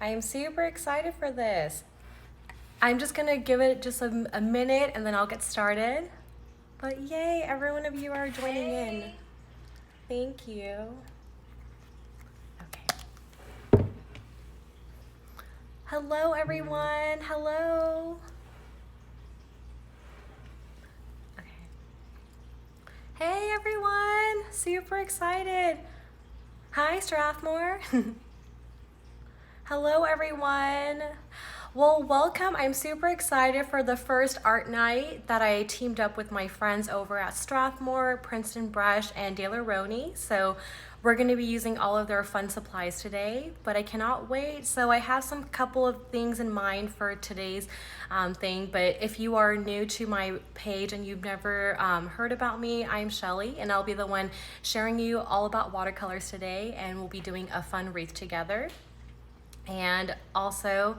I am super excited for this. I'm just gonna give it just a minute and then I'll get started. But yay, every one of you are joining in. Thank you. Okay. Hello, everyone. Hello. Okay. Hey, everyone. Super excited. Hi, Strathmore. Hello, everyone. Well, welcome. I'm super excited for the first art night that I teamed up with my friends over at Strathmore, Princeton Brush, and Daler-Rowney. So we're going to be using all of their fun supplies today, but I cannot wait. So I have some couple of things in mind for today's thing, but if you are new to my page and you've never heard about me, I'm Shelly, and I'll be the one sharing you all about watercolors today, and we'll be doing a fun wreath together. And also,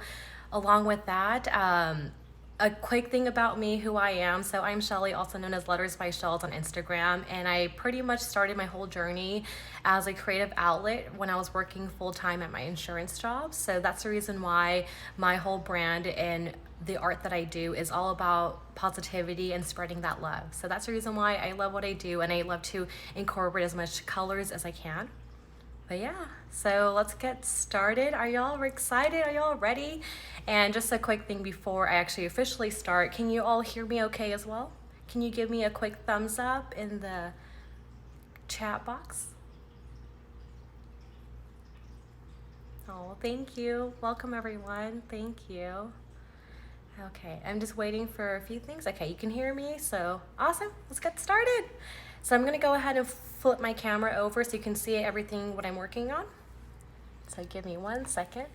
along with that, a quick thing about me, who I am. So I'm Shelly, also known as Letters by Shells on Instagram, and I pretty much started my whole journey as a creative outlet when I was working full-time at my insurance job. So that's the reason why my whole brand and the art that I do is all about positivity and spreading that love. So that's the reason why I love what I do, and I love to incorporate as much colors as I can. But yeah, so let's get started. Are y'all excited? Are y'all ready? And just a quick thing before I actually officially start, can you all hear me okay as well? Can you give me a quick thumbs up in the chat box? Oh, thank you. Welcome, everyone. Thank you. Okay, I'm just waiting for a few things. Okay, you can hear me, so awesome. Let's get started. So I'm gonna go ahead and flip my camera over so you can see everything what I'm working on. So give me 1 second.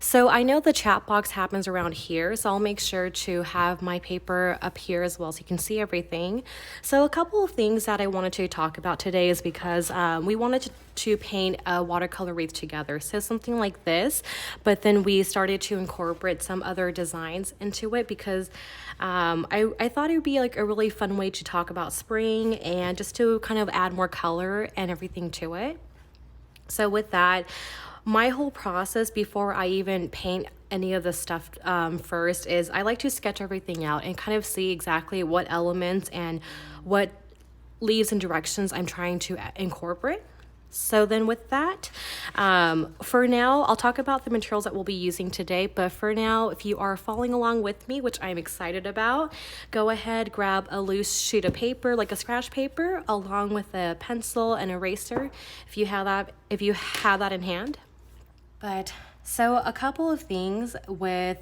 So I know the chat box happens around here, so I'll make sure to have my paper up here as well so you can see everything. So a couple of things that I wanted to talk about today is because we wanted to paint a watercolor wreath together. So something like this, but then we started to incorporate some other designs into it because I thought it would be like a really fun way to talk about spring and just to kind of add more color and everything to it. So with that, my whole process before I even paint any of the stuff first is I like to sketch everything out and kind of see exactly what elements and what leaves and directions I'm trying to incorporate. So then with that, for now, I'll talk about the materials that we'll be using today. But for now, if you are following along with me, which I'm excited about, go ahead, grab a loose sheet of paper, like a scratch paper, along with a pencil and eraser, if you have that in hand. But so a couple of things with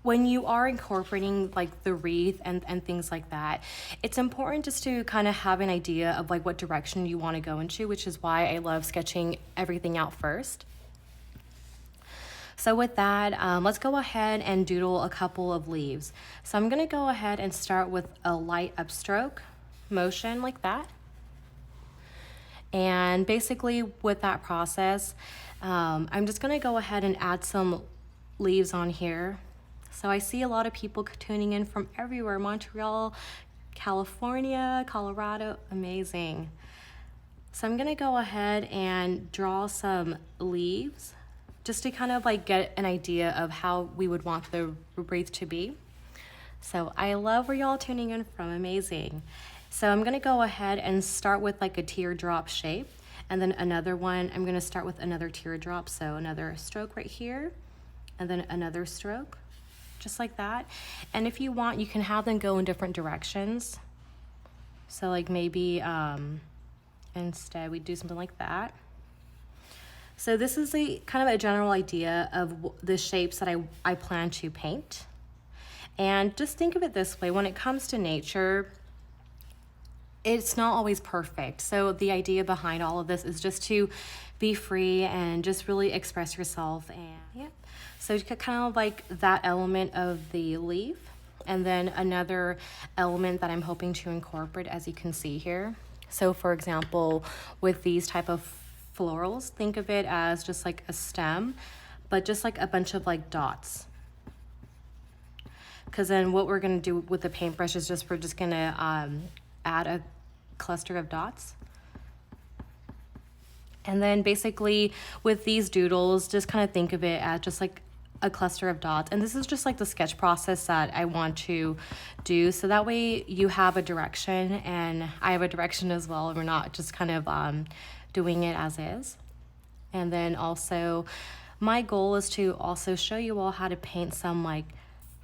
when you are incorporating like the wreath and things like that, it's important just to kind of have an idea of like what direction you want to go into, which is why I love sketching everything out first. So with that, let's go ahead and doodle a couple of leaves. So I'm going to go ahead and start with a light upstroke motion like that. And basically with that process, I'm just going to go ahead and add some leaves on here. So I see a lot of people tuning in from everywhere: Montreal, California, Colorado. Amazing. So I'm going to go ahead and draw some leaves just to kind of like get an idea of how we would want the wreath to be. So I love where y'all tuning in from. Amazing. So I'm going to go ahead and start with like a teardrop shape. And then another one, I'm going to start with another teardrop. So another stroke right here, and then another stroke, just like that. And if you want, you can have them go in different directions. So like maybe instead we do something like that. So this is the kind of a general idea of the shapes that I plan to paint. And just think of it this way: when it comes to nature, it's not always perfect. So the idea behind all of this is just to be free and just really express yourself. And yeah, so kind of like that element of the leaf, and then another element that I'm hoping to incorporate, as you can see here. So for example, with these type of florals, think of it as just like a stem, but just like a bunch of like dots. Because then what we're going to do with the paintbrush is we're just going to add a cluster of dots. And then basically with these doodles, just kind of think of it as just like a cluster of dots. And this is just like the sketch process that I want to do. So that way you have a direction and I have a direction as well. And we're not just kind of doing it as is. And then also my goal is to also show you all how to paint some like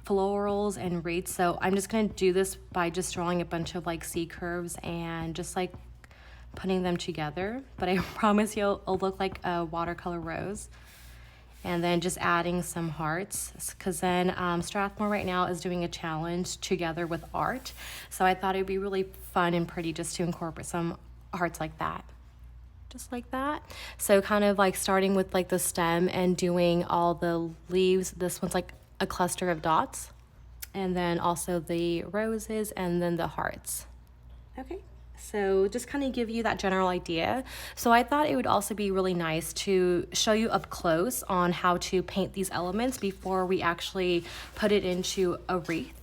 florals and wreaths. So I'm just going to do this by just drawing a bunch of like C curves and just like putting them together, but I promise you it'll look like a watercolor rose. And then just adding some hearts, because then Strathmore right now is doing a challenge together with art, so I thought it'd be really fun and pretty just to incorporate some hearts like that, just like that. So kind of like starting with like the stem and doing all the leaves. This one's like a cluster of dots, and then also the roses and then the hearts. Okay. So just kind of give you that general idea. So I thought it would also be really nice to show you up close on how to paint these elements before we actually put it into a wreath.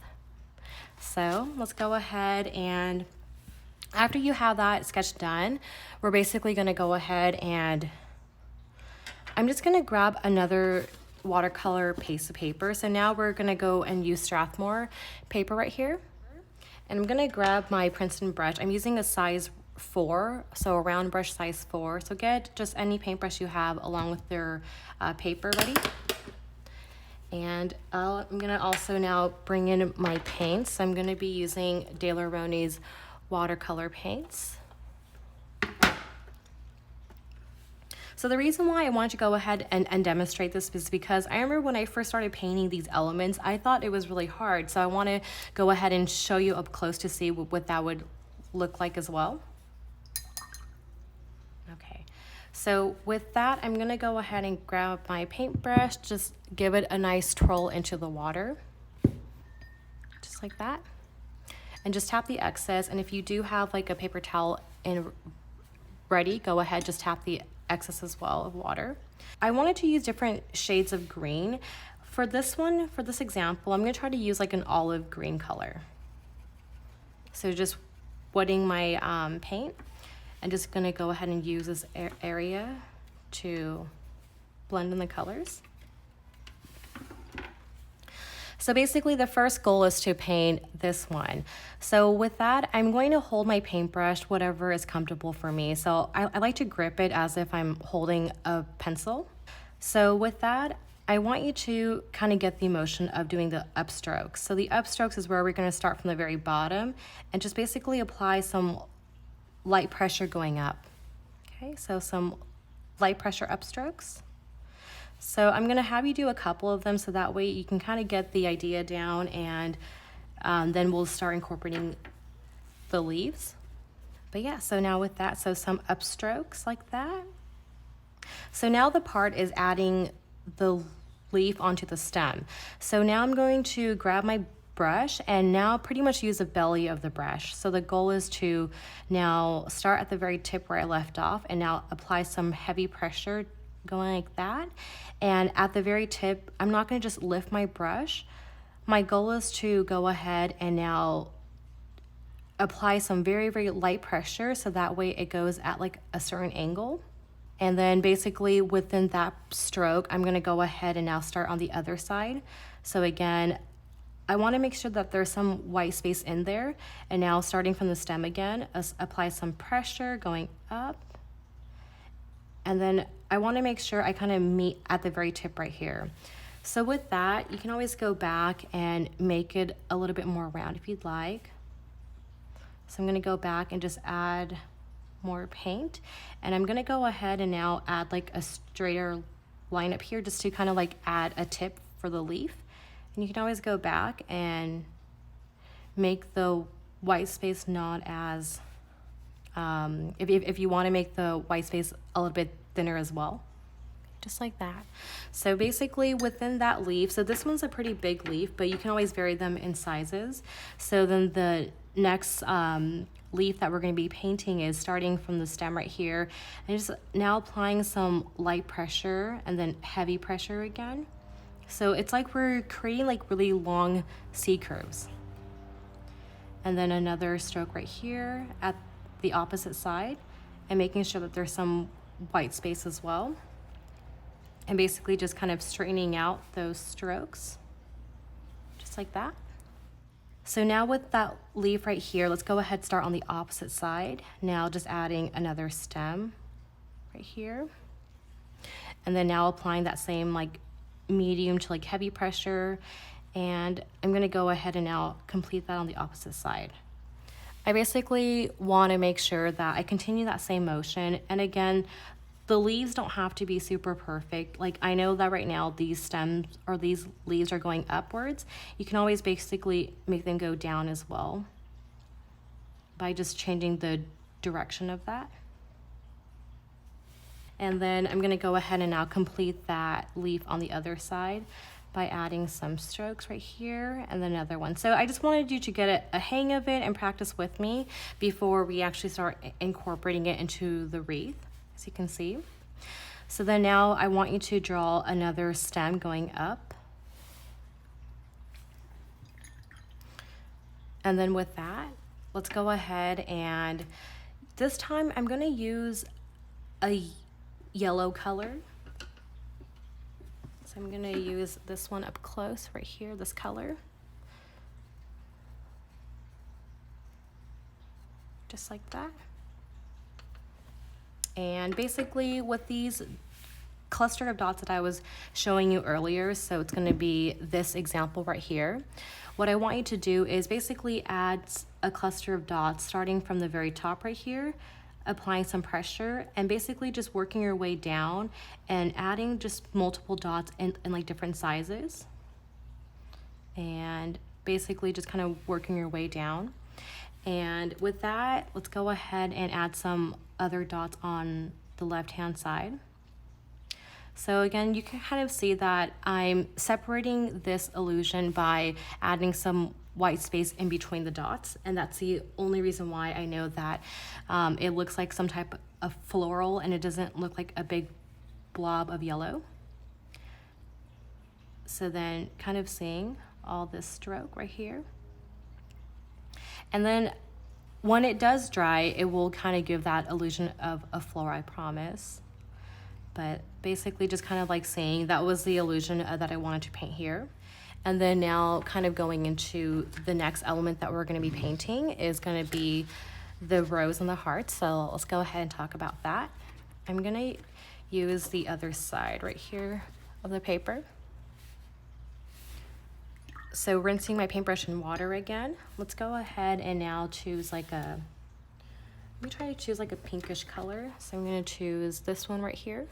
So let's go ahead, and after you have that sketch done, we're basically going to go ahead and I'm just going to grab another watercolor piece of paper. So now we're going to go and use Strathmore paper right here. And I'm gonna grab my Princeton brush. I'm using a size 4, so a round brush size 4. So get just any paintbrush you have along with your paper ready. And I'm gonna also now bring in my paints. I'm gonna be using Daler-Rowney's watercolor paints. So the reason why I wanted to go ahead and demonstrate this is because I remember when I first started painting these elements, I thought it was really hard. So I want to go ahead and show you up close to see what that would look like as well. Okay, so with that, I'm going to go ahead and grab my paintbrush, just give it a nice twirl into the water, just like that. And just tap the excess. And if you do have like a paper towel ready, go ahead, just tap the excess as well of water. I wanted to use different shades of green. For this one, for this example, I'm going to try to use like an olive green color. So just wetting my paint and just going to go ahead and use this area to blend in the colors. So basically the first goal is to paint this one. So with that, I'm going to hold my paintbrush, whatever is comfortable for me. So I like to grip it as if I'm holding a pencil. So with that, I want you to kind of get the motion of doing the upstrokes. So the upstrokes is where we're going to start from the very bottom and just basically apply some light pressure going up. Okay, so some light pressure upstrokes. So I'm going to have you do a couple of them so that way you can kind of get the idea down, and then we'll start incorporating the leaves. But yeah, so now with that, so some upstrokes like that. So now the part is adding the leaf onto the stem. So now I'm going to grab my brush and now pretty much use the belly of the brush. So the goal is to now start at the very tip where I left off and now apply some heavy pressure going like that. And at the very tip, I'm not going to just lift my brush. My goal is to go ahead and now apply some very, very light pressure so that way it goes at like a certain angle. And then basically within that stroke, I'm going to go ahead and now start on the other side. So again, I want to make sure that there's some white space in there. And now starting from the stem again, apply some pressure going up. And then I want to make sure I kind of meet at the very tip right here. So with that, you can always go back and make it a little bit more round if you'd like. So I'm going to go back and just add more paint. And I'm going to go ahead and now add like a straighter line up here just to kind of like add a tip for the leaf. And you can always go back and make the white space not as, if you want to make the white space a little bit thinner as well, just like that. So basically within that leaf, so this one's a pretty big leaf, but you can always vary them in sizes. So then the next leaf that we're going to be painting is starting from the stem right here and just now applying some light pressure and then heavy pressure again. So it's like we're creating like really long C curves. And then another stroke right here at the opposite side and making sure that there's some white space as well. And basically just kind of straightening out those strokes, just like that. So now with that leaf right here, let's go ahead and start on the opposite side. Now just adding another stem right here. And then now applying that same like medium to like heavy pressure. And I'm gonna go ahead and now complete that on the opposite side. I basically wanna make sure that I continue that same motion. And again, the leaves don't have to be super perfect. Like I know that right now these stems or these leaves are going upwards. You can always basically make them go down as well by just changing the direction of that. And then I'm gonna go ahead and now complete that leaf on the other side by adding some strokes right here and then another one. So I just wanted you to get a hang of it and practice with me before we actually start incorporating it into the wreath, as you can see. So then now I want you to draw another stem going up. And then with that, let's go ahead and this time I'm gonna use a yellow color. So I'm gonna use this one up close right here, this color. Just like that. And basically with these cluster of dots that I was showing you earlier, so it's gonna be this example right here. What I want you to do is basically add a cluster of dots starting from the very top right here, applying some pressure and basically just working your way down and adding just multiple dots in like different sizes. And basically just kind of working your way down. And with that, let's go ahead and add some other dots on the left-hand side. So again, you can kind of see that I'm separating this illusion by adding some white space in between the dots, and that's the only reason why I know that it looks like some type of floral and it doesn't look like a big blob of yellow. So then kind of seeing all this stroke right here. And then when it does dry, it will kind of give that illusion of a flower, I promise. But basically just kind of like saying that was the illusion that I wanted to paint here. And then now kind of going into the next element that we're gonna be painting is gonna be the rose and the heart. So let's go ahead and talk about that. I'm gonna use the other side right here of the paper. So rinsing my paintbrush in water again. Let's go ahead and now choose like let me try to choose like a pinkish color. So I'm gonna choose this one right here.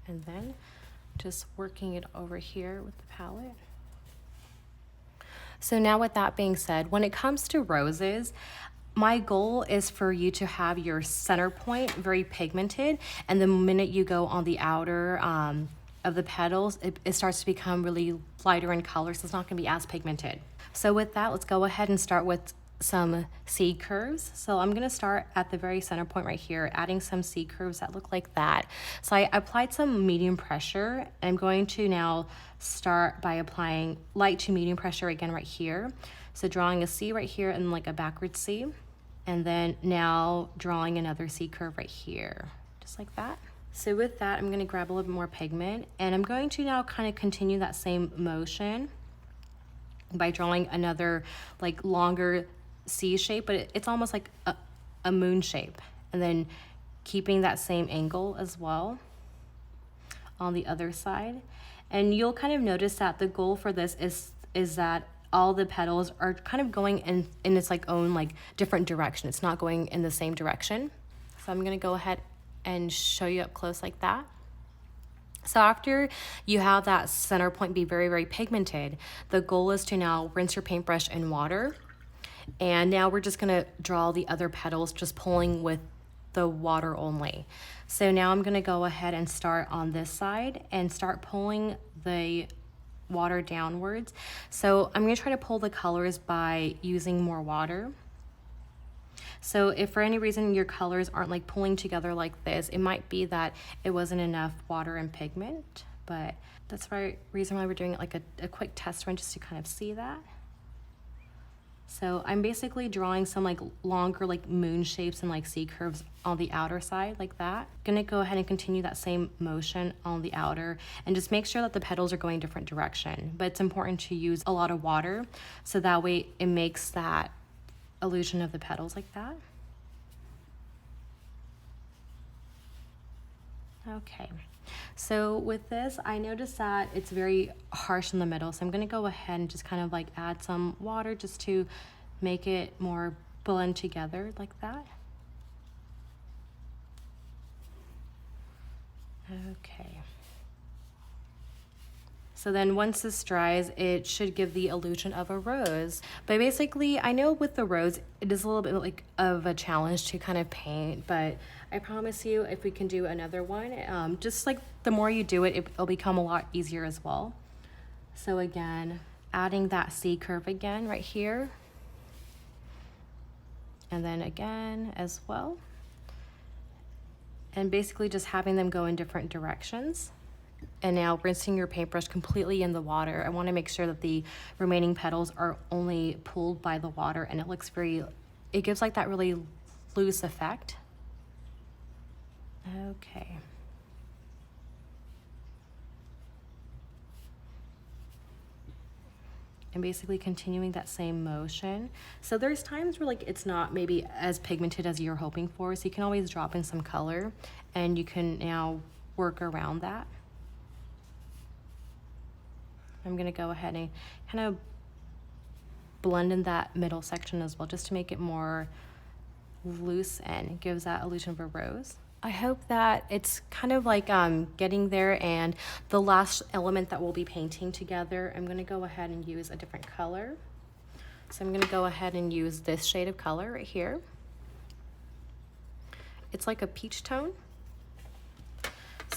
And then just working it over here with the palette. So now with that being said, when it comes to roses, my goal is for you to have your center point very pigmented, and the minute you go on the outer of the petals, it starts to become really lighter in color, so it's not gonna be as pigmented. So with that, let's go ahead and start with some seed curves. So I'm gonna start at the very center point right here, adding some seed curves that look like that. So I applied some medium pressure, and I'm going to now start by applying light to medium pressure again right here. So drawing a C right here and like a backward C, and then now drawing another C curve right here, just like that. So with that, I'm gonna grab a little bit more pigment, and I'm going to now kind of continue that same motion by drawing another like longer C shape, but it's almost like a moon shape, and then keeping that same angle as well on the other side. And you'll kind of notice that the goal for this is that all the petals are kind of going in its like own like different direction. It's not going in the same direction. So I'm gonna go ahead and show you up close like that. So after you have that center point be very, very pigmented, the goal is to now rinse your paintbrush in water. And now we're just gonna draw the other petals, just pulling with the water only. So now I'm gonna go ahead and start on this side and start pulling the water downwards. So I'm gonna try to pull the colors by using more water. So if for any reason your colors aren't like pulling together like this, it might be that it wasn't enough water and pigment, but that's the reason why we're doing it like a quick test run, just to kind of see that. So I'm basically drawing some like longer like moon shapes and like C curves on the outer side like that. Gonna go ahead and continue that same motion on the outer and just make sure that the petals are going different direction. But it's important to use a lot of water so that way it makes that illusion of the petals like that. Okay, so with this, I noticed that it's very harsh in the middle, so I'm gonna go ahead and just kind of like add some water just to make it more blend together like that. Okay. So then once this dries, it should give the illusion of a rose. But basically, I know with the rose, it is a little bit like of a challenge to kind of paint, but I promise you, if we can do another one, just like the more you do it, it'll become a lot easier as well. So again, adding that C curve again right here. And then again as well. And basically just having them go in different directions. And now rinsing your paintbrush completely in the water. I want to make sure that the remaining petals are only pulled by the water, and it looks very, it gives like that really loose effect. Okay. And basically continuing that same motion. So there's times where like it's not maybe as pigmented as you're hoping for, so you can always drop in some color and you can now work around that. I'm gonna go ahead and kind of blend in that middle section as well, just to make it more loose and gives that illusion of a rose. I hope that it's kind of like getting there, and the last element that we'll be painting together, I'm gonna go ahead and use a different color. So I'm gonna go ahead and use this shade of color right here. It's like a peach tone.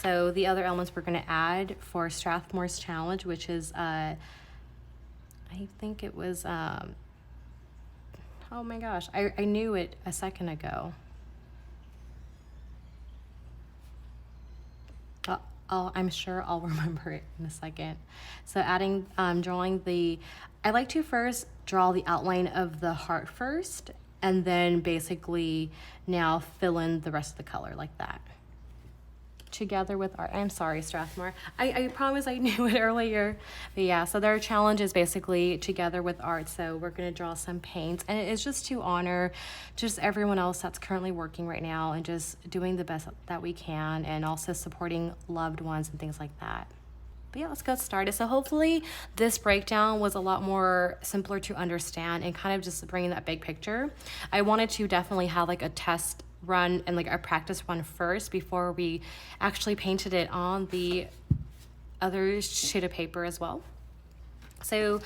So the other elements we're going to add for Strathmore's challenge, which is, I think it was, oh my gosh, I knew it a second ago. I'm sure I'll remember it in a second. So adding, drawing the, I like to first draw the outline of the heart first, and then basically now fill in the rest of the color like that. Together with art. I'm sorry, Strathmore. I promise I knew it earlier. But yeah, so their challenge is basically together with art. So we're gonna draw some paints, and it is just to honor just everyone else that's currently working right now and just doing the best that we can, and also supporting loved ones and things like that. But yeah, let's get started. So hopefully this breakdown was a lot more simpler to understand and kind of just bringing that big picture. I wanted to definitely have like a test run and like a practice run first before we actually painted it on the other sheet of paper as well. So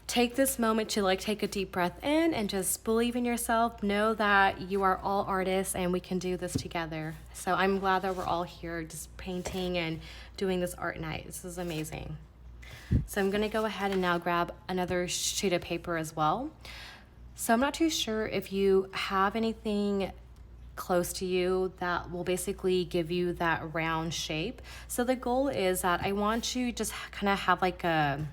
take this moment to like take a deep breath in and just believe in yourself. Know that you are all artists and we can do this together. So I'm glad that we're all here just painting and doing this art night. This is amazing. So I'm gonna go ahead and now grab another sheet of paper as well. So I'm not too sure if you have anything close to you that will basically give you that round shape. So the goal is that I want you just kind of have like a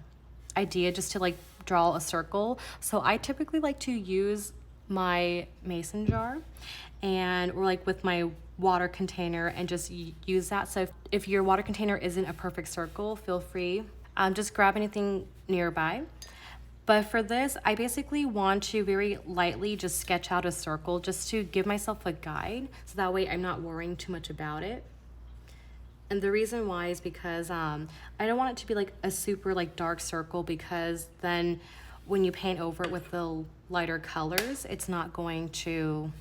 idea just to like draw a circle. So I typically like to use my mason jar and or like with my water container and just use that. So if your water container isn't a perfect circle, feel free. Just grab anything nearby. But for this, I basically want to very lightly just sketch out a circle just to give myself a guide, so that way I'm not worrying too much about it. And the reason why is because I don't want it to be like a super like dark circle, because then when you paint over it with the lighter colors, it's not going to,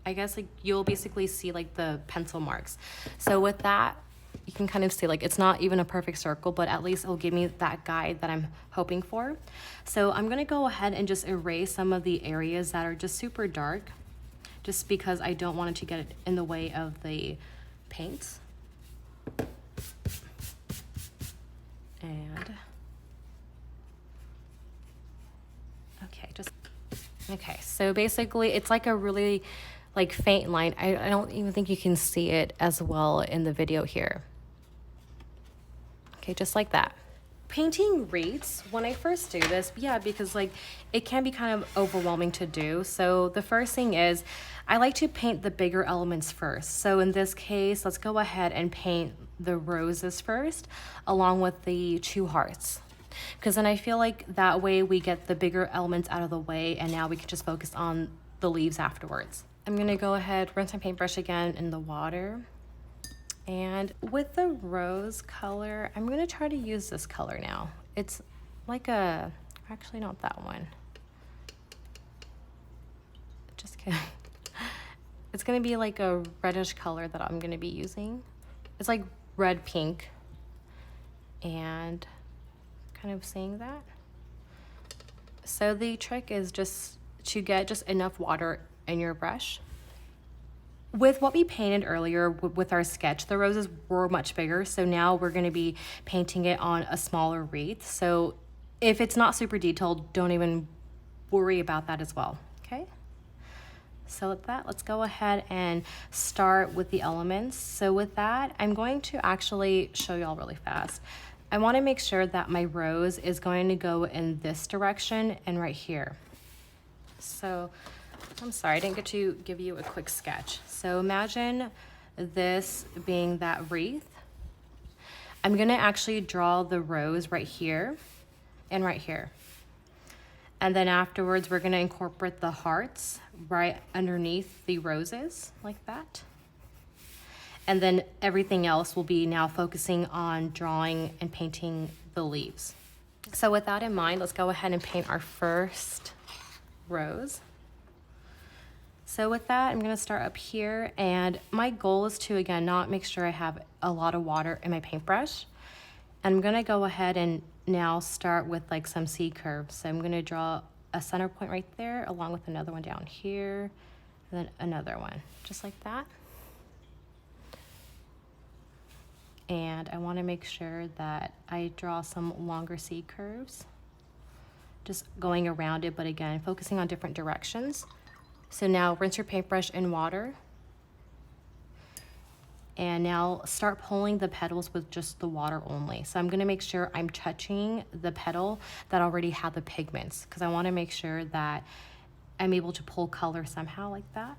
I guess like you'll basically see like the pencil marks. So with that, you can kind of see like it's not even a perfect circle, but at least it'll give me that guide that I'm hoping for. So I'm gonna go ahead and just erase some of the areas that are just super dark, just because I don't want it to get in the way of the paints. And okay, so basically it's like a really like faint line. I don't even think you can see it as well in the video here. Okay, just like that. painting wreaths, when I first do this, yeah, because like it can be kind of overwhelming to do. So the first thing is I like to paint the bigger elements first. So in this case, let's go ahead and paint the roses first, along with the 2 hearts. Because then I feel like that way we get the bigger elements out of the way, and now we can just focus on the leaves afterwards. I'm gonna go ahead, rinse my paintbrush again in the water. And with the rose color, I'm gonna try to use this color now. It's like a, actually not that one. Just kidding. It's gonna be like a reddish color that I'm gonna be using. It's like red pink. And kind of seeing that. So the trick is just to get just enough water in your brush. With what we painted earlier with our sketch, the roses were much bigger, so now we're going to be painting it on a smaller wreath. So if it's not super detailed, don't even worry about that as well, okay? So with that, let's go ahead and start with the elements. So with that, I'm going to actually show y'all really fast. I want to make sure that my rose is going to go in this direction and right here. So I'm sorry, I didn't get to give you a quick sketch. So imagine this being that wreath. I'm gonna actually draw the rose right here and right here. And then afterwards, we're gonna incorporate the hearts right underneath the roses, like that. And then everything else will be now focusing on drawing and painting the leaves. So with that in mind, let's go ahead and paint our first rose. So with that, I'm gonna start up here, and my goal is to, again, not make sure I have a lot of water in my paintbrush. And I'm gonna go ahead and now start with like some C curves. So I'm gonna draw a center point right there, along with another one down here, and then another one, just like that. And I wanna make sure that I draw some longer C curves, just going around it, but again, focusing on different directions. So now rinse your paintbrush in water. And now start pulling the petals with just the water only. So I'm gonna make sure I'm touching the petal that already had the pigments, because I wanna make sure that I'm able to pull color somehow like that.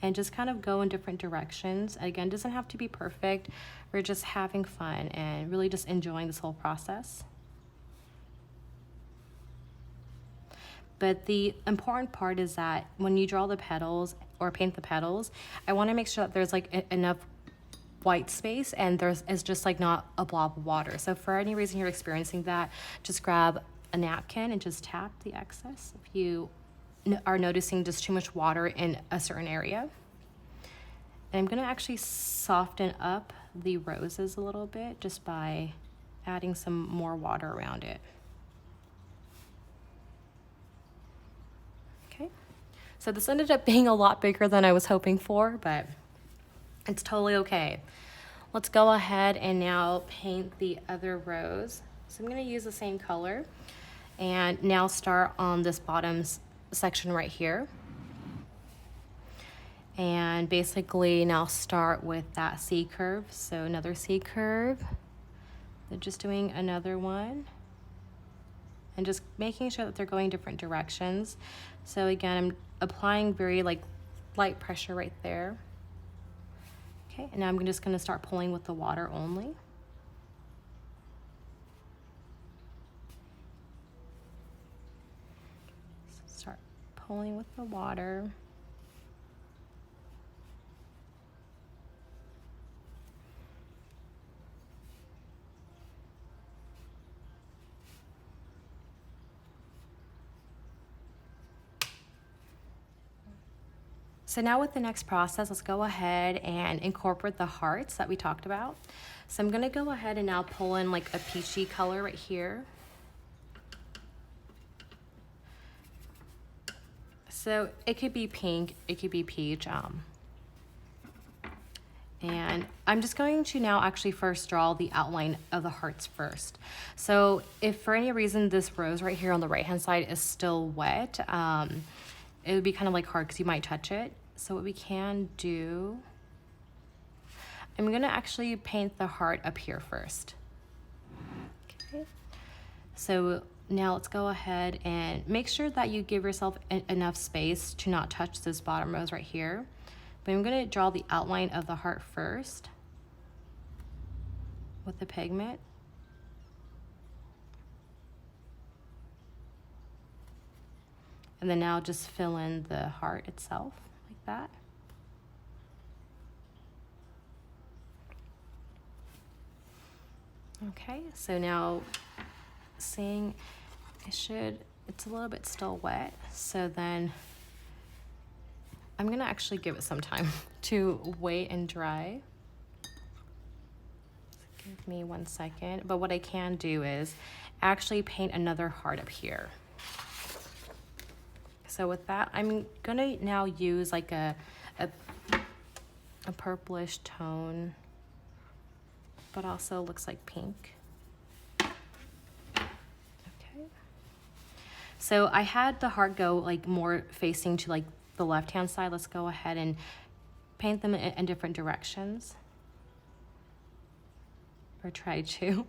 And just kind of go in different directions. Again, it doesn't have to be perfect. We're just having fun and really just enjoying this whole process. But the important part is that when you draw the petals or paint the petals, I want to make sure that there's like enough white space and it's just like not a blob of water. So for any reason you're experiencing that, just grab a napkin and just tap the excess if you are noticing just too much water in a certain area. And I'm gonna actually soften up the roses a little bit just by adding some more water around it. Okay, so this ended up being a lot bigger than I was hoping for, but it's totally okay. Let's go ahead and now paint the other rose. So I'm gonna use the same color and now start on this bottom section right here. And basically now start with that C curve. So another C curve, then just doing another one and just making sure that they're going different directions. So again, I'm applying very like light pressure right there. Okay, and now I'm just gonna start pulling with the water only. Start pulling with the water. So now with the next process, let's go ahead and incorporate the hearts that we talked about. So I'm gonna go ahead and now pull in like a peachy color right here. So it could be pink, it could be peach. And I'm just going to now actually first draw the outline of the hearts first. So if for any reason this rose right here on the right-hand side is still wet, it would be kind of like hard because you might touch it. So what we can do, I'm gonna actually paint the heart up here first. Okay, So now let's go ahead and make sure that you give yourself enough space to not touch this bottom rose right here. But I'm gonna draw the outline of the heart first with the pigment. And then now just fill in the heart itself like that. Okay, so now seeing it's a little bit still wet, so then I'm gonna actually give it some time to wait and dry. So give me 1 second, but what I can do is actually paint another heart up here. So with that, I'm gonna now use like a purplish tone, but also looks like pink. Okay. So I had the heart go like more facing to like the left-hand side. Let's go ahead and paint them in different directions. Or try to.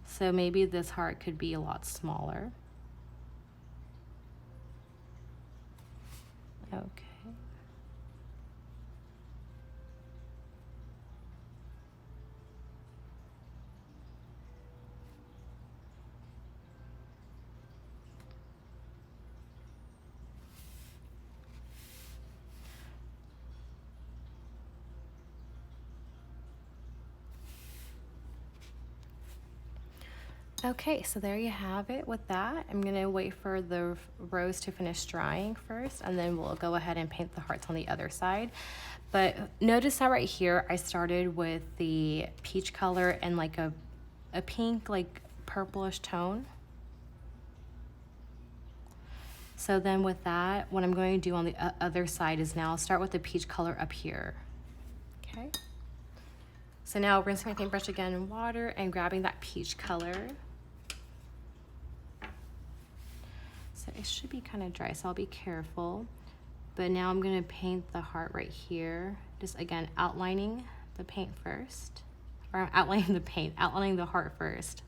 So maybe this heart could be a lot smaller. Okay. Okay, so there you have it with that. I'm gonna wait for the rose to finish drying first, and then we'll go ahead and paint the hearts on the other side. But notice how right here, I started with the peach color and like a pink, like purplish tone. So then with that, what I'm going to do on the other side is now start with the peach color up here. Okay. So now rinsing my paintbrush again in water and grabbing that peach color. So it should be kind of dry, so I'll be careful. But now I'm gonna paint the heart right here. Just again, outlining the paint first. Or outlining the paint, outlining the heart first.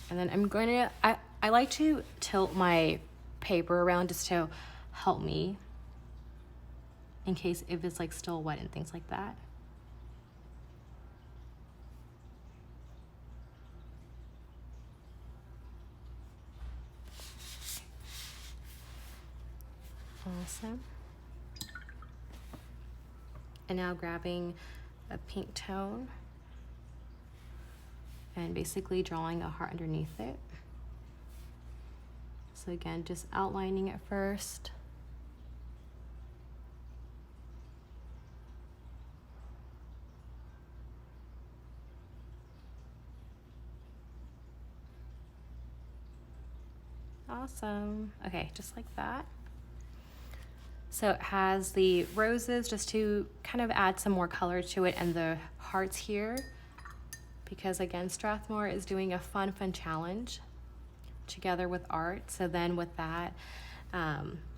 And then I'm going to, I like to tilt my paper around just to help me in case if it's like still wet and things like that. Awesome. And now grabbing a pink tone and basically drawing a heart underneath it. So again, just outlining it first. Awesome. Okay, just like that. So it has the roses just to kind of add some more color to it, and the hearts here, because again, Strathmore is doing a fun challenge together with art. So then with that,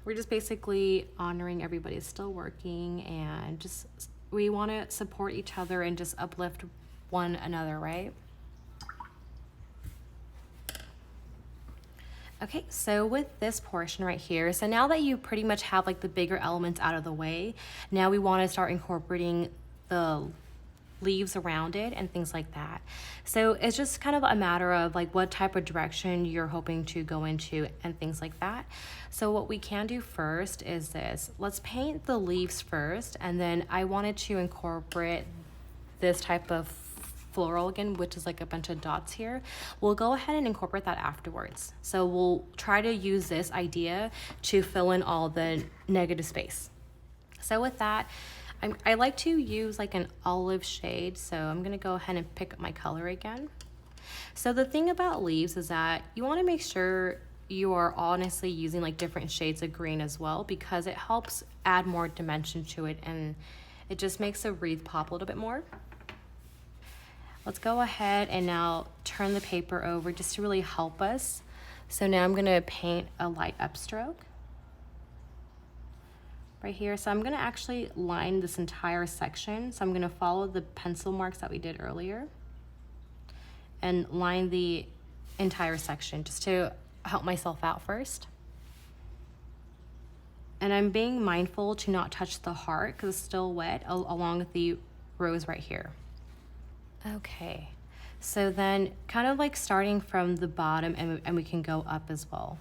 we're just basically honoring everybody's still working, and just we want to support each other and just uplift one another, right? Okay, so with this portion right here, so now that you pretty much have like the bigger elements out of the way, now we want to start incorporating the leaves around it and things like that. So it's just kind of a matter of like what type of direction you're hoping to go into and things like that. So what we can do first is this. Let's paint the leaves first, and then I wanted to incorporate this type of floral again, which is like a bunch of dots here. We'll go ahead and incorporate that afterwards. So we'll try to use this idea to fill in all the negative space. So with that, I like to use like an olive shade, so I'm gonna go ahead and pick up my color again. So the thing about leaves is that you wanna make sure you are honestly using like different shades of green as well, because it helps add more dimension to it and it just makes the wreath pop a little bit more. Let's go ahead and now turn the paper over just to really help us. So now I'm gonna paint a light upstroke. right here. So I'm gonna actually line this entire section. So I'm gonna follow the pencil marks that we did earlier and line the entire section just to help myself out first. And I'm being mindful to not touch the heart because it's still wet along with the rose right here. Okay, so then kind of like starting from the bottom and we can go up as well.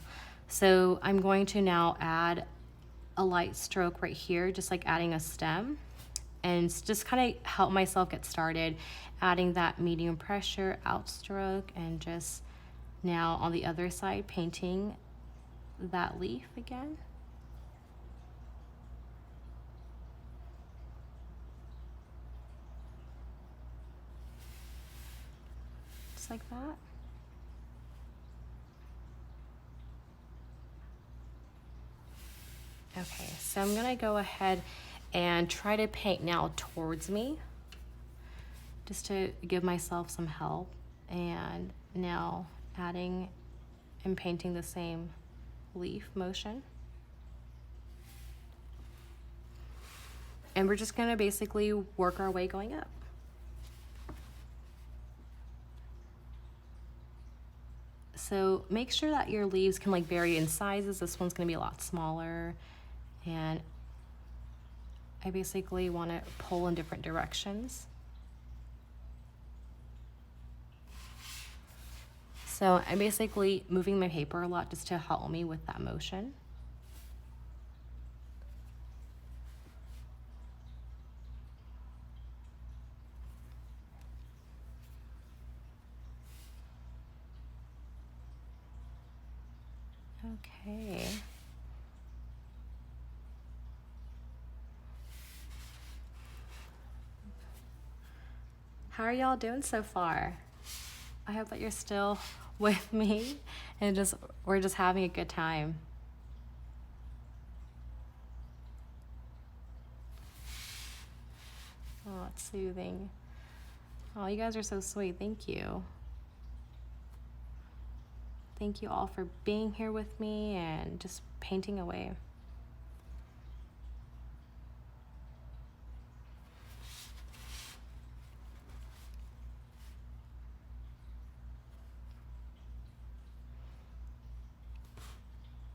So I'm going to now add a light stroke right here, just like adding a stem, and just kind of help myself get started, adding that medium pressure outstroke, and just now on the other side painting that leaf again. Just like that. Okay, so I'm gonna go ahead and try to paint now towards me, just to give myself some help. And now adding and painting the same leaf motion. And we're just gonna basically work our way going up. So make sure that your leaves can like vary in sizes. This one's gonna be a lot smaller. And I basically want to pull in different directions. So I'm basically moving my paper a lot just to help me with that motion. Okay. How are y'all doing so far? I hope that you're still with me and we're just having a good time. Oh, it's soothing. Oh, you guys are so sweet. Thank you. Thank you all for being here with me and just painting away.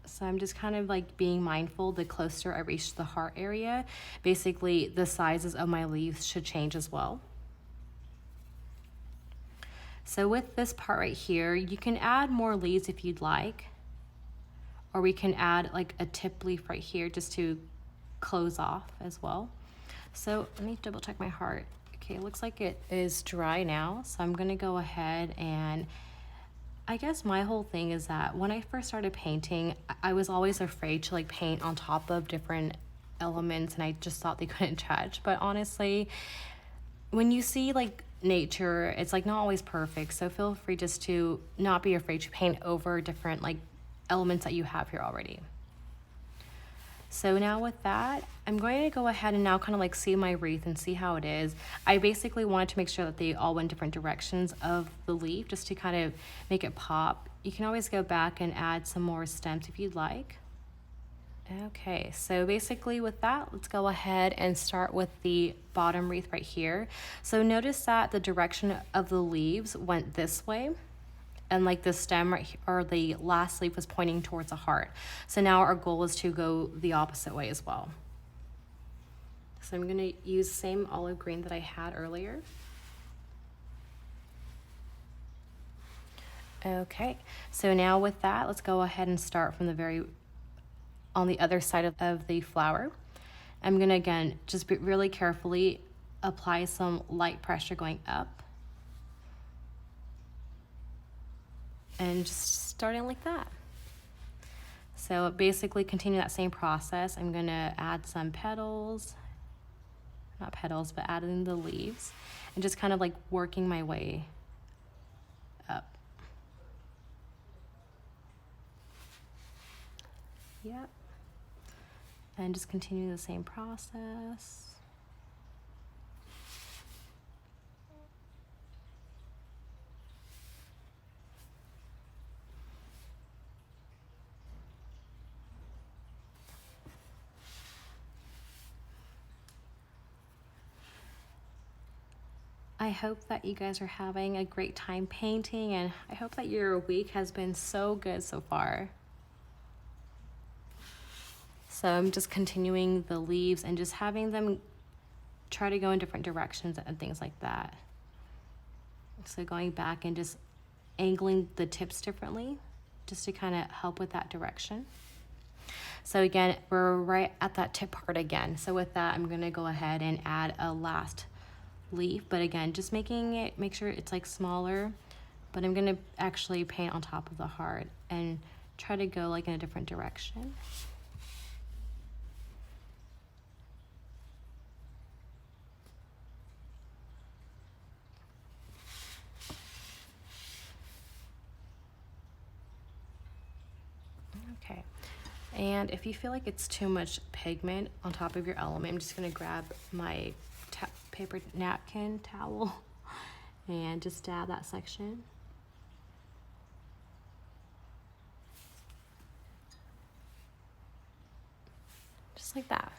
So I'm just kind of like being mindful the closer I reach the heart area, basically the sizes of my leaves should change as well. So with this part right here, you can add more leaves if you'd like, or we can add like a tip leaf right here just to close off as well. So let me double check my heart. Okay, it looks like it is dry now. So I'm gonna go ahead and I guess my whole thing is that when I first started painting, I was always afraid to like paint on top of different elements and I just thought they couldn't touch. But honestly, when you see like nature, it's like not always perfect. So feel free just to not be afraid to paint over different like elements that you have here already. So now with that, I'm going to go ahead and now kind of like see my wreath and see how it is. I basically wanted to make sure that they all went different directions of the leaf just to kind of make it pop. You can always go back and add some more stems if you'd like. Okay, so basically with that, let's go ahead and start with the bottom wreath right here. So notice that the direction of the leaves went this way. And like the stem right here, or the last leaf was pointing towards a heart. So now our goal is to go the opposite way as well. So I'm gonna use the same olive green that I had earlier. Okay, so now with that, let's go ahead and start from on the other side of the flower. I'm gonna, again, just really carefully apply some light pressure going up. And just starting like that. So basically continue that same process. I'm gonna add some petals, not petals, but adding the leaves and just kind of like working my way up. Yep. And just continue the same process. I hope that you guys are having a great time painting, and I hope that your week has been so good so far. So I'm just continuing the leaves and just having them try to go in different directions and things like that. So going back and just angling the tips differently just to kind of help with that direction. So again, we're right at that tip part again. So with that, I'm gonna go ahead and add a last leaf, but again, just make sure it's like smaller, but I'm gonna actually paint on top of the heart and try to go like in a different direction. Okay, and if you feel like it's too much pigment on top of your element, I'm just gonna grab my paper napkin towel and just dab that section. Just like that.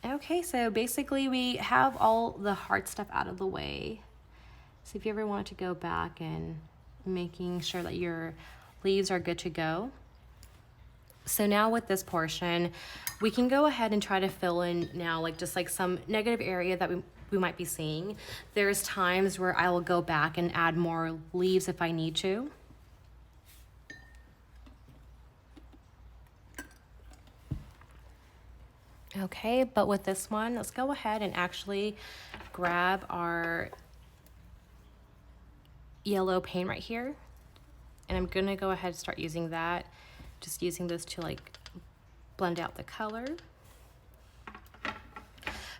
Okay, so basically we have all the hard stuff out of the way. So if you ever want to go back and making sure that your leaves are good to go. So now with this portion, we can go ahead and try to fill in now like just like some negative area that we might be seeing. There's times where I will go back and add more leaves if I need to. Okay, but with this one, let's go ahead and actually grab our yellow paint right here. And I'm gonna go ahead and start using that. Just using this to like blend out the color.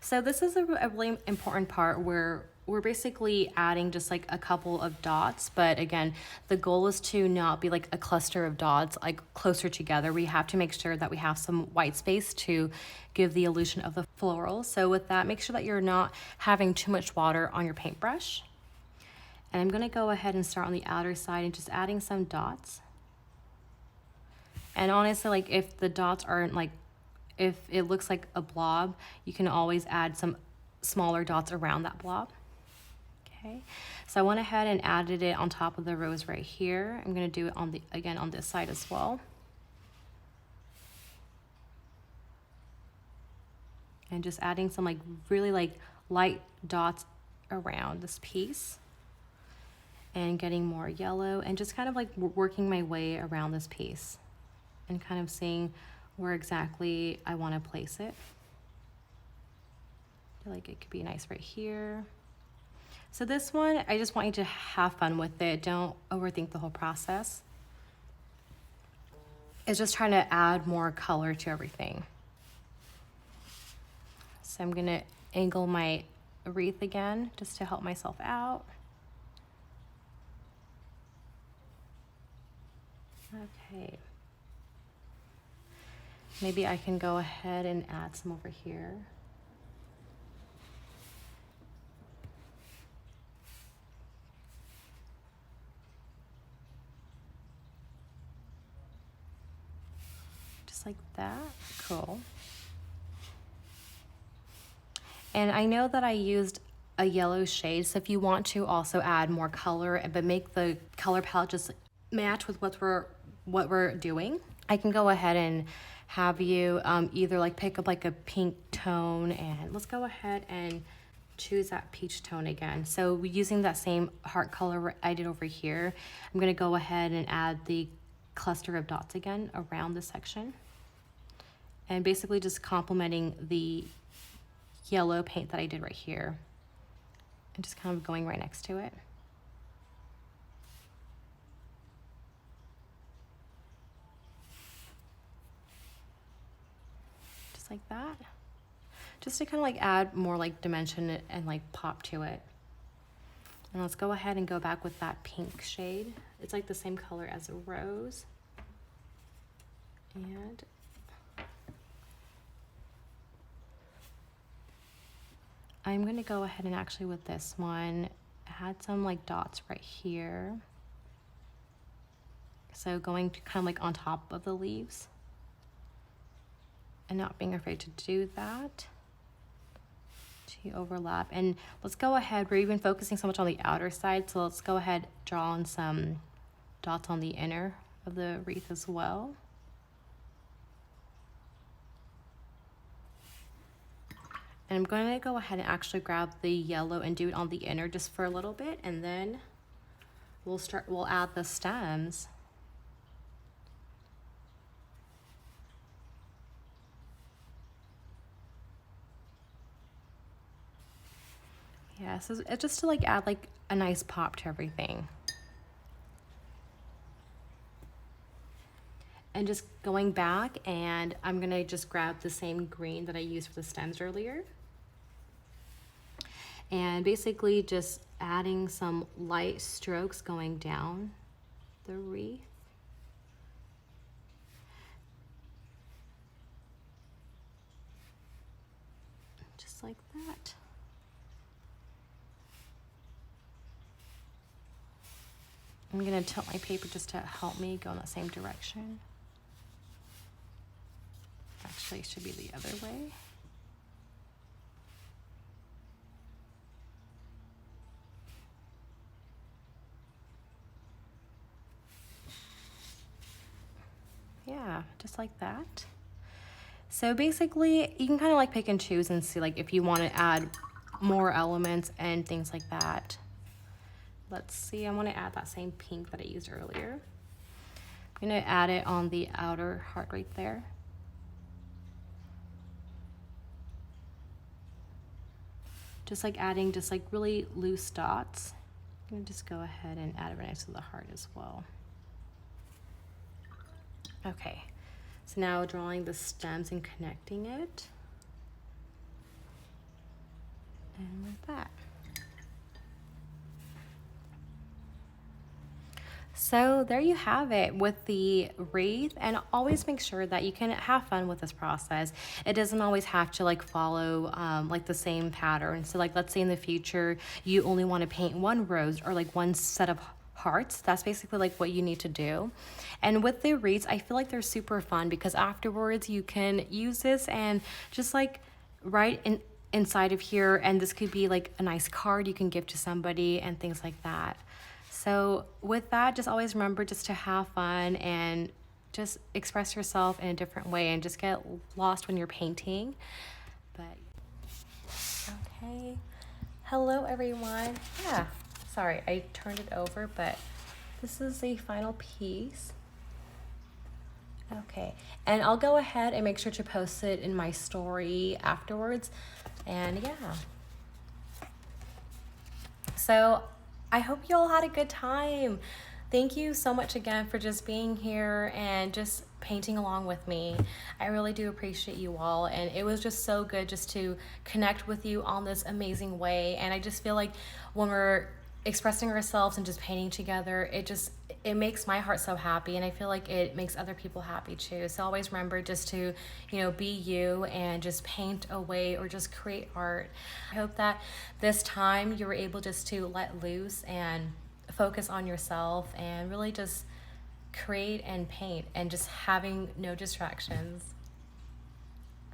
So this is a really important part where we're basically adding just like a couple of dots, but again, the goal is to not be like a cluster of dots like closer together. We have to make sure that we have some white space to give the illusion of the floral. So with that, make sure that you're not having too much water on your paintbrush. And I'm gonna go ahead and start on the outer side and just adding some dots. And honestly, like if the dots aren't like, if it looks like a blob, you can always add some smaller dots around that blob. Okay, so I went ahead and added it on top of the rose right here. I'm gonna do it on again on this side as well. And just adding some like really like light dots around this piece. And getting more yellow and just kind of like working my way around this piece and kind of seeing where exactly I want to place it. I feel like it could be nice right here. So this one, I just want you to have fun with it. Don't overthink the whole process. It's just trying to add more color to everything. So I'm gonna angle my wreath again just to help myself out. Okay. Maybe I can go ahead and add some over here. Just like that. Cool. And I know that I used a yellow shade, so if you want to also add more color, but make the color palette just match with what we're doing, I can go ahead and have you either like pick up like a pink tone, and let's go ahead and choose that peach tone again. So using that same heart color I did over here, I'm gonna go ahead and add the cluster of dots again around this section. And basically just complementing the yellow paint that I did right here. And just kind of going right next to it. Just like that. Just to kind of like add more like dimension and like pop to it. And let's go ahead and go back with that pink shade. It's like the same color as a rose. And I'm gonna go ahead and actually with this one, add some like dots right here. So going to kind of like on top of the leaves and not being afraid to do that to overlap. And let's go ahead, we're even focusing so much on the outer side, so let's go ahead, draw on some dots on the inner of the wreath as well. And I'm going to go ahead and actually grab the yellow and do it on the inner just for a little bit, and then we'll add the stems. Yeah, so it's just to like add like a nice pop to everything. And just going back, and I'm gonna just grab the same green that I used for the stems earlier. And basically just adding some light strokes going down the wreath. Just like that. I'm gonna tilt my paper just to help me go in that same direction. Actually, it should be the other way. Yeah, just like that. So basically, you can kind of like pick and choose and see like if you want to add more elements and things like that. Let's see, I want to add that same pink that I used earlier. I'm going to add it on the outer heart right there. Just like adding just like really loose dots. I'm going to just go ahead and add it right next to the heart as well. Okay, so now drawing the stems and connecting it. And like that. So there you have it with the wreath, and always make sure that you can have fun with this process. It doesn't always have to like follow like the same pattern. So like let's say in the future you only want to paint one rose or like one set of hearts. That's basically like what you need to do. And with the wreaths, I feel like they're super fun because afterwards you can use this and just like write inside of here, and this could be like a nice card you can give to somebody and things like that. So with that, just always remember just to have fun and just express yourself in a different way and just get lost when you're painting. But okay, hello everyone. Yeah, sorry, I turned it over, but this is the final piece. Okay, and I'll go ahead and make sure to post it in my story afterwards. And yeah, so I hope you all had a good time. Thank you so much again for just being here and just painting along with me. I really do appreciate you all, and it was just so good just to connect with you on this amazing way. And I just feel like when we're expressing ourselves and just painting together, it makes my heart so happy, and I feel like it makes other people happy too. So always remember just to, be you and just paint away or just create art. I hope that this time you were able just to let loose and focus on yourself and really just create and paint and just having no distractions.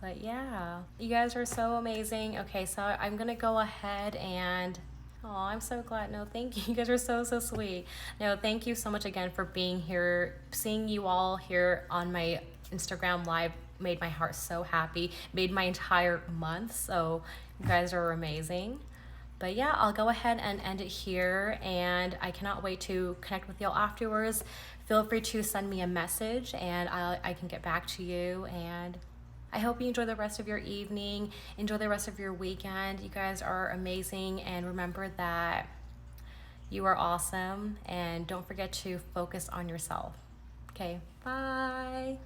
But yeah, you guys are so amazing. Okay, so I'm gonna go ahead and oh, I'm so glad. No, thank you. You guys are so, so sweet. No, thank you so much again for being here. Seeing you all here on my Instagram live made my heart so happy, made my entire month. So you guys are amazing. But yeah, I'll go ahead and end it here, and I cannot wait to connect with y'all afterwards. Feel free to send me a message and I can get back to you. And I hope you enjoy the rest of your evening, enjoy the rest of your weekend. You guys are amazing, and remember that you are awesome, and don't forget to focus on yourself. Okay, bye.